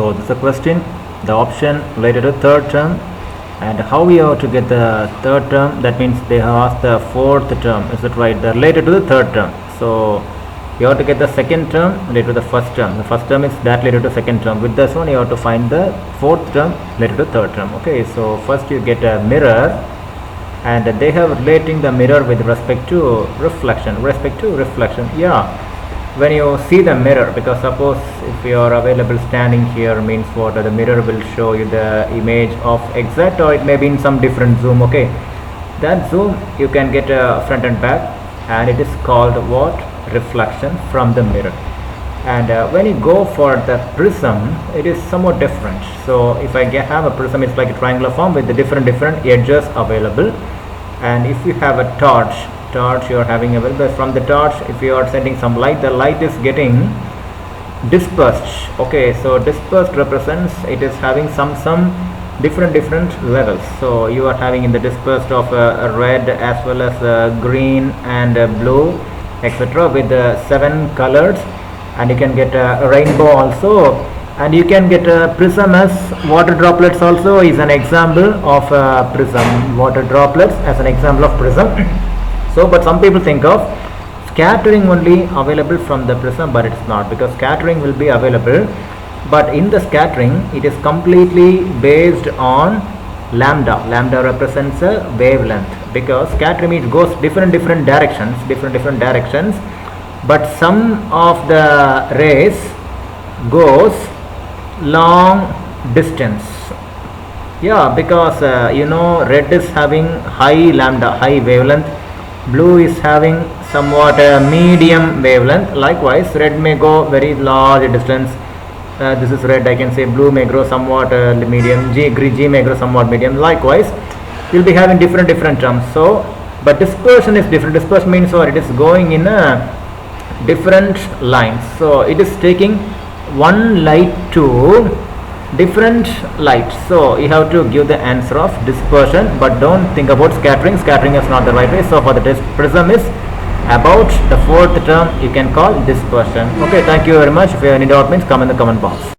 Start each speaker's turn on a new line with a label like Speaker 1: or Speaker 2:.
Speaker 1: So this is a question, the option related to third term, and how we are to get the third term. That means they have asked the fourth term, is it right? They're related to the third term. So you have to get the second term related to the first term. The first term is that related to second term. With this one you have to find the fourth term related to third term. Okay, so first you get a mirror, and they have relating the mirror with respect to reflection. Yeah, when you see the mirror, because suppose if you are available standing here, means what, the mirror will show you the image of exact, or it may be in some different zoom. Okay, that zoom you can get a front and back, and it is called what? Reflection from the mirror. And when you go for the prism, it is somewhat different. So if I have a prism, it's like a triangular form with the different edges available. And if you have a torch you are having available, from the torch, if you are sending some light, the light is getting dispersed. Okay, so dispersed represents it is having some different levels. So you are having in the dispersed of red as well as green and blue, etc., with 7 colors. And you can get a rainbow also, and you can get a prism as water droplets also is an example of prism. Water droplets as an example of prism. So but some people think of scattering only available from the prism, but it's not, because scattering will be available, but in the scattering it is completely based on lambda. Lambda represents a wavelength, because scattering it goes different directions, but some of the rays goes long distance. Yeah, because red is having high lambda, high wavelength, blue is having somewhat medium wavelength. Likewise, red may go very large distance. This is red, I can say blue may grow somewhat medium, G may grow somewhat medium. Likewise, you'll be having different terms. So but dispersion is different. Dispersion means what? It is going in different lines. So it is taking one light to different light. So you have to give the answer of dispersion, but don't think about scattering. Scattering is not the right way. So for the prism is about the fourth term, you can call dispersion. Okay, thank you very much. If you have any doubt, means come in the comment box.